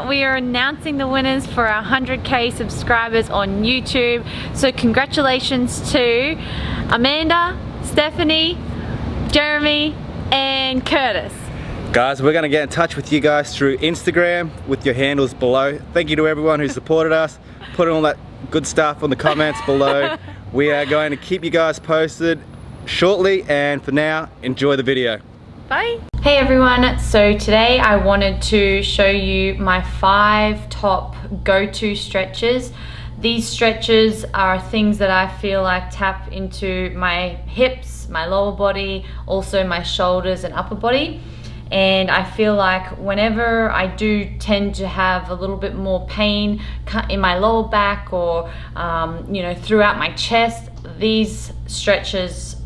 We are announcing the winners for our 100k subscribers on YouTube. So congratulations to Amanda, Stephanie, Jeremy, and Curtis. Guys, we're going to get in touch with you guys through Instagram with your handles below. Thank you to everyone who supported us. Put all that good stuff on the comments below. We are going to keep you guys posted shortly, and for now, enjoy the video. Bye. Hey everyone, so today I wanted to show you my 5 top go-to stretches. These stretches are things that I feel like tap into my hips, my lower body, also my shoulders and upper body. And I feel like whenever I do tend to have a little bit more pain in my lower back or you know, throughout my chest, these stretches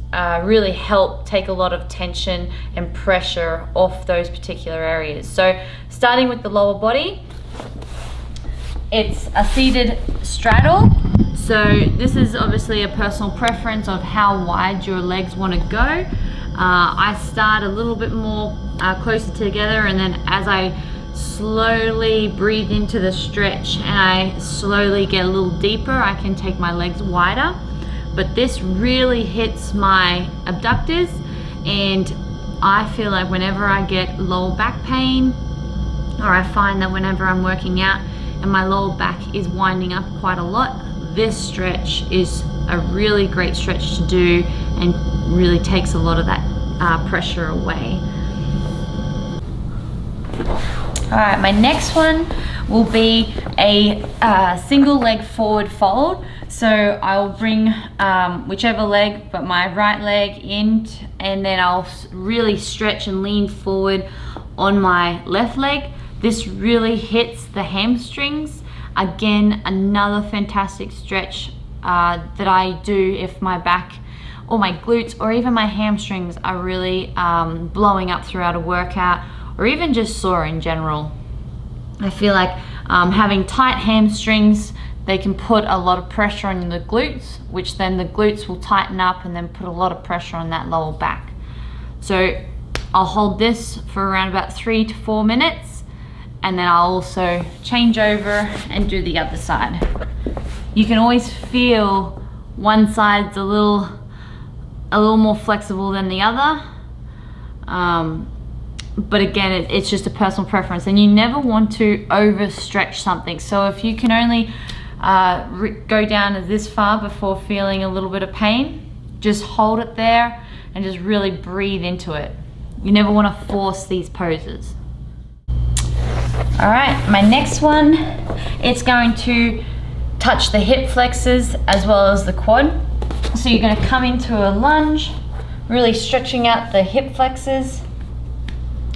really help take a lot of tension and pressure off those particular areas. So starting with the lower body, it's a seated straddle. So this is obviously a personal preference of how wide your legs want to go. I start a little bit more closer together, and then as I slowly breathe into the stretch and I slowly get a little deeper, I can take my legs wider. But this really hits my abductors, and I feel like whenever I get lower back pain, or I find that whenever I'm working out and my lower back is winding up quite a lot, this stretch is a really great stretch to do and really takes a lot of that pressure away. Alright, my next one will be a single leg forward fold. So I'll bring whichever leg, but my right leg in, and then I'll really stretch and lean forward on my left leg. This really hits the hamstrings. Again, another fantastic stretch that I do if my back or my glutes or even my hamstrings are really blowing up throughout a workout, or even just sore in general. I feel like having tight hamstrings, they can put a lot of pressure on the glutes, which then the glutes will tighten up and then put a lot of pressure on that lower back. So I'll hold this for around about 3 to 4 minutes, and then I'll also change over and do the other side. You can always feel one side's a little more flexible than the other. But again, it's just a personal preference, and you never want to overstretch something. So if you can only go down as this far before feeling a little bit of pain, just hold it there and just really breathe into it. You never want to force these poses. All right, my next one, it's going to touch the hip flexors as well as the quad. So you're going to come into a lunge, really stretching out the hip flexors.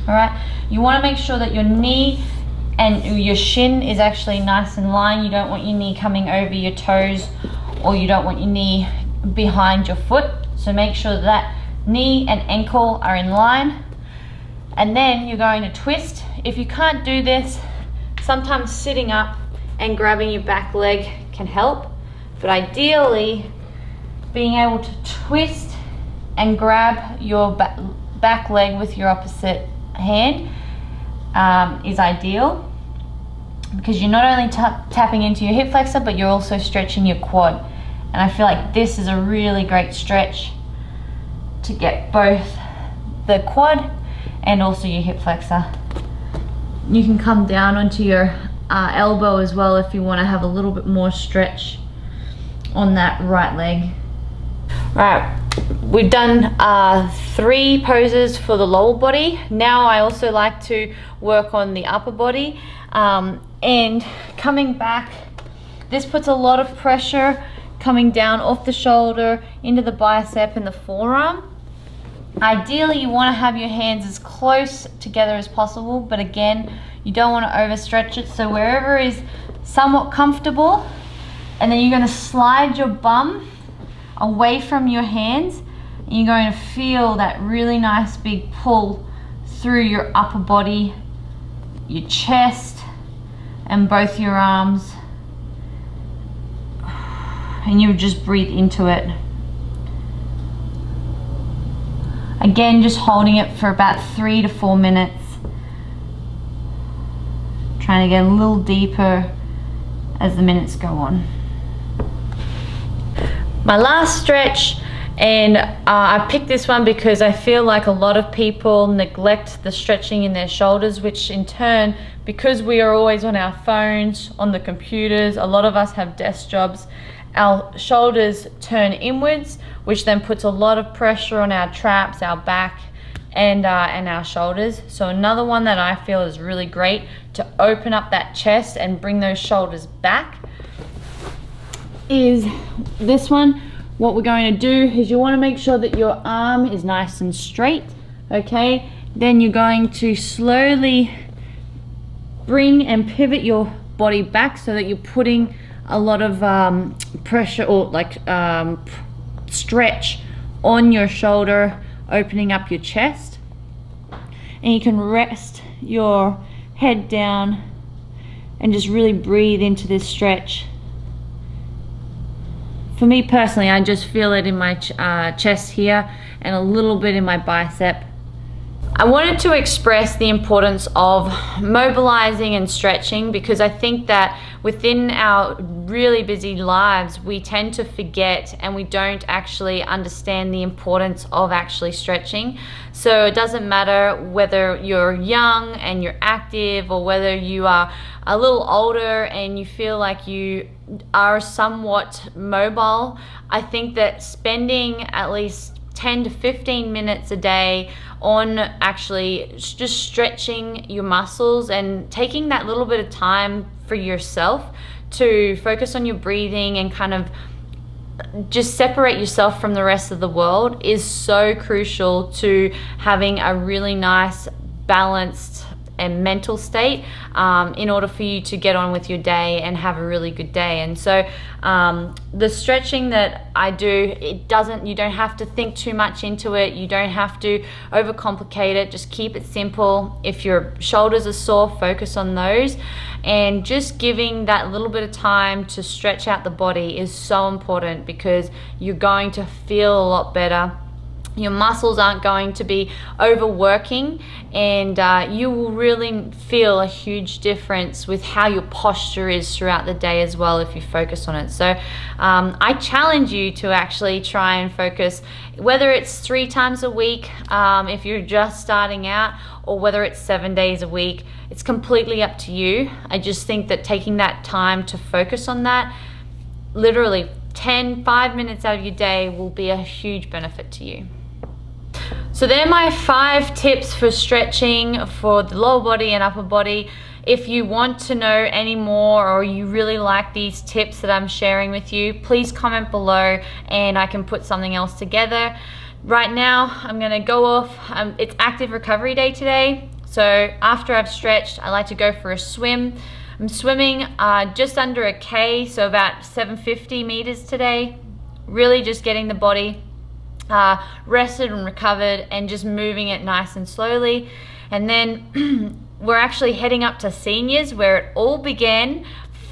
All right, you want to make sure that your knee and your shin is actually nice in line. You don't want your knee coming over your toes, or you don't want your knee behind your foot. So make sure that knee and ankle are in line. And then you're going to twist. If you can't do this, sometimes sitting up and grabbing your back leg can help. But ideally, being able to twist and grab your back leg with your opposite hand is ideal, because you're not only tapping into your hip flexor, but you're also stretching your quad. And I feel like this is a really great stretch to get both the quad and also your hip flexor. You can come down onto your elbow as well if you want to have a little bit more stretch on that right leg. Right, we've done 3 poses for the lower body. Now I also like to work on the upper body, and coming back, this puts a lot of pressure coming down off the shoulder into the bicep and the forearm. Ideally, you want to have your hands as close together as possible, but again, you don't want to overstretch it. So wherever is somewhat comfortable, and then you're going to slide your bum away from your hands, and you're going to feel that really nice big pull through your upper body, your chest, and both your arms. And you just breathe into it. Again, just holding it for about 3 to 4 minutes. Trying to get a little deeper as the minutes go on. My last stretch, and I picked this one because I feel like a lot of people neglect the stretching in their shoulders, which in turn, because we are always on our phones, on the computers, a lot of us have desk jobs, our shoulders turn inwards, which then puts a lot of pressure on our traps, our back, and our shoulders. So another one that I feel is really great to open up that chest and bring those shoulders back is this one. What we're going to do is you want to make sure that your arm is nice and straight, okay? Then you're going to slowly bring and pivot your body back so that you're putting a lot of pressure or like stretch on your shoulder, opening up your chest. And you can rest your head down and just really breathe into this stretch. For me personally, I just feel it in my chest here and a little bit in my bicep. I wanted to express the importance of mobilizing and stretching because I think that within our really busy lives, we tend to forget and we don't actually understand the importance of actually stretching. So it doesn't matter whether you're young and you're active or whether you are a little older and you feel like you are somewhat mobile. I think that spending at least 10 to 15 minutes a day on actually just stretching your muscles and taking that little bit of time for yourself to focus on your breathing and kind of just separate yourself from the rest of the world is so crucial to having a really nice, balanced and mental state in order for you to get on with your day and have a really good day. And so the stretching that I do, you don't have to think too much into it. You don't have to overcomplicate it. Just keep it simple. If your shoulders are sore, focus on those. And just giving that little bit of time to stretch out the body is so important because you're going to feel a lot better. Your muscles aren't going to be overworking, and you will really feel a huge difference with how your posture is throughout the day as well if you focus on it. So I challenge you to actually try and focus, whether it's 3 times a week if you're just starting out, or whether it's 7 days a week. It's completely up to you. I just think that taking that time to focus on that, literally 5 minutes out of your day, will be a huge benefit to you. So they're my 5 tips for stretching for the lower body and upper body. If you want to know any more or you really like these tips that I'm sharing with you, please comment below and I can put something else together. Right now, I'm gonna go off. It's active recovery day today. So after I've stretched, I like to go for a swim. I'm swimming just under a K, so about 750 meters today. Really just getting the body rested and recovered and just moving it nice and slowly. And then we're actually heading up to seniors where it all began.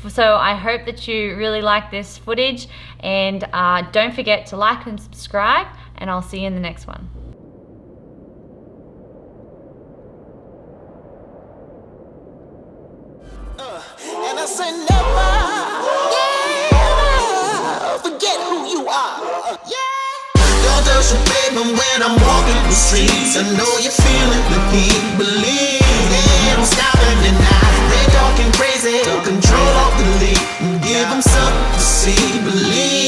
So I hope that you really like this footage, and don't forget to like and subscribe, and I'll see you in the next one. And I say never forget who you are. Don't touch your baby when I'm walking the streets. I know you're feeling the heat. Believe they don't stop and deny. They talking crazy, control of the lead. Give them something to see. Believe